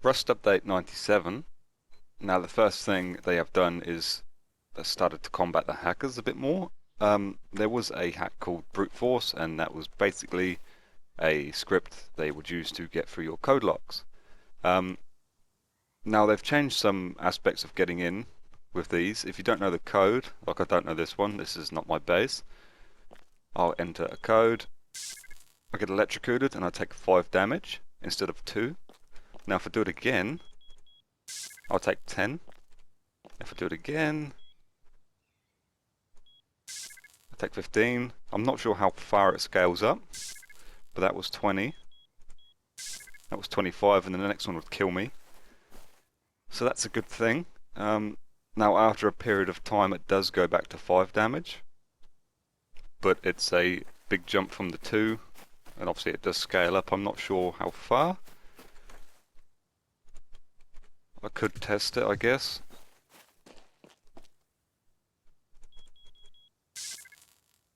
Rust Update 97. Now the first thing they have done is started to combat the hackers a bit more. There was a hack called Brute Force, and that was basically a script they would use to get through your code locks. Now they've changed some aspects of getting in with these. If you don't know the code, like I don't know this one, this is not my base, I'll enter a code, I get electrocuted and I take 5 damage instead of 2. Now if I do it again, I'll take 10. If I do it again, I take 15. I'm not sure how far it scales up, but that was 20. That was 25, and then the next one would kill me. So that's a good thing. Now after a period of time it does go back to 5 damage, but it's a big jump from the 2, and obviously it does scale up. I'm not sure how far. I could test it, I guess.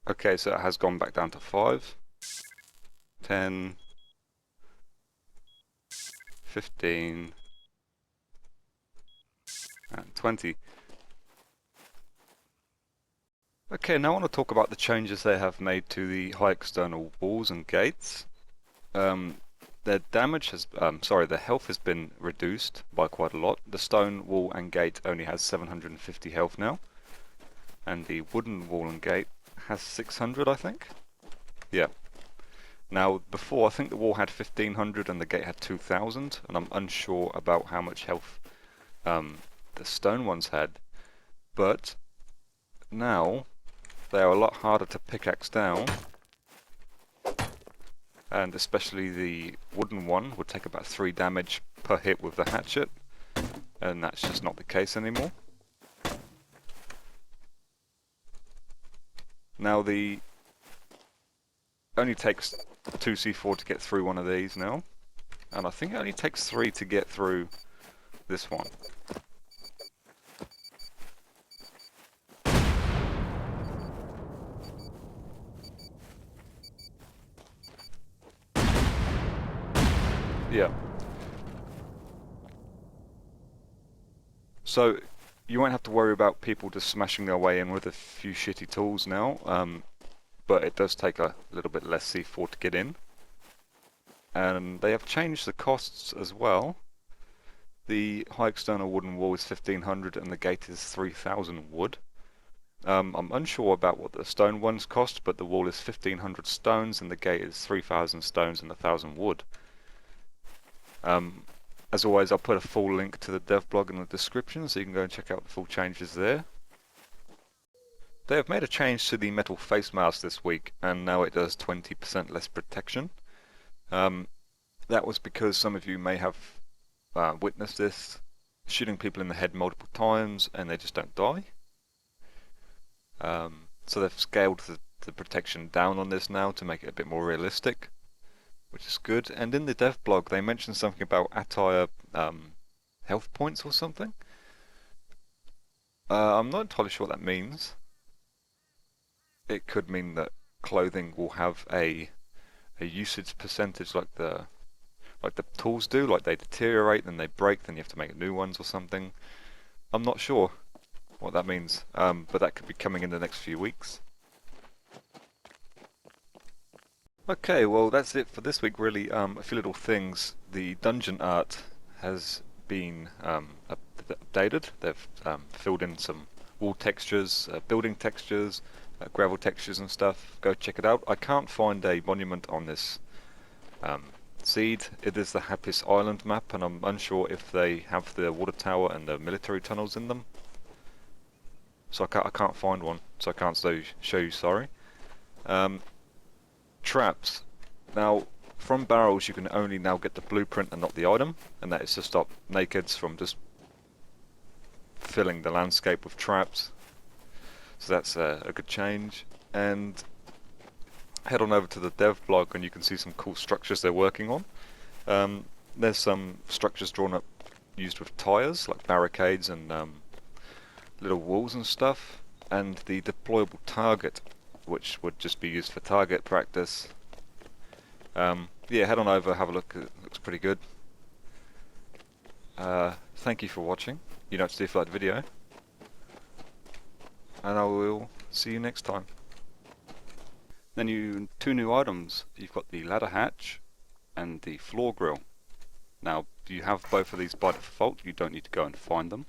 Okay, so it has gone back down to 5, 10, 15, and 20. Okay, now I want to talk about the changes they have made to the high external walls and gates. Their damage has, their health has been reduced by quite a lot. The stone wall and gate only has 750 health now, and the wooden wall and gate has 600, I think. Yeah. Now, before, I think the wall had 1500 and the gate had 2000, and I'm unsure about how much health the stone ones had. But now they are a lot harder to pickaxe down, and especially the wooden one would take about 3 damage per hit with the hatchet, and that's just not the case anymore. Now the only takes 2c4 to get through one of these now, and I think it only takes 3 to get through this one. Yeah. So you won't have to worry about people just smashing their way in with a few shitty tools now, but it does take a little bit less C4 to get in. And they have changed the costs as well. The high external wooden wall is 1500 and the gate is 3000 wood. I'm unsure about what the stone ones cost, but the wall is 1500 stones and the gate is 3000 stones and 1000 wood. As always, I'll put a full link to the dev blog in the description so you can go and check out the full changes there. They have made a change to the metal face mask this week, and now it does 20% less protection. That was because some of you may have witnessed this, shooting people in the head multiple times and they just don't die. So they've scaled the protection down on this now to make it a bit more realistic, which is good. And in the dev blog they mentioned something about attire health points or something. I'm not entirely sure what that means. It could mean that clothing will have a usage percentage like the tools do, like they deteriorate, then they break, then you have to make new ones or something. I'm not sure what that means, but that could be coming in the next few weeks. Okay, well that's it for this week really. A few little things. The dungeon art has been updated. They've filled in some wall textures, building textures, gravel textures and stuff. Go check it out. I can't find a monument on this seed. It is the Happiest Island map, and I'm unsure if they have the water tower and the military tunnels in them. So I can't find one, so I can't show you, sorry. Traps. Now, from barrels you can only now get the blueprint and not the item, and that is to stop nakeds from just filling the landscape with traps. So that's a good change. And head on over to the dev blog and you can see some cool structures they're working on. There's some structures drawn up used with tires, like barricades and little walls and stuff, and the deployable target, which would just be used for target practice. Yeah, head on over, have a look. It looks pretty good. Thank you for watching. You know what to do if you like the video. And I will see you next time. Then two new items. You've got the ladder hatch and the floor grill. Now, you have both of these by default. You don't need to go and find them.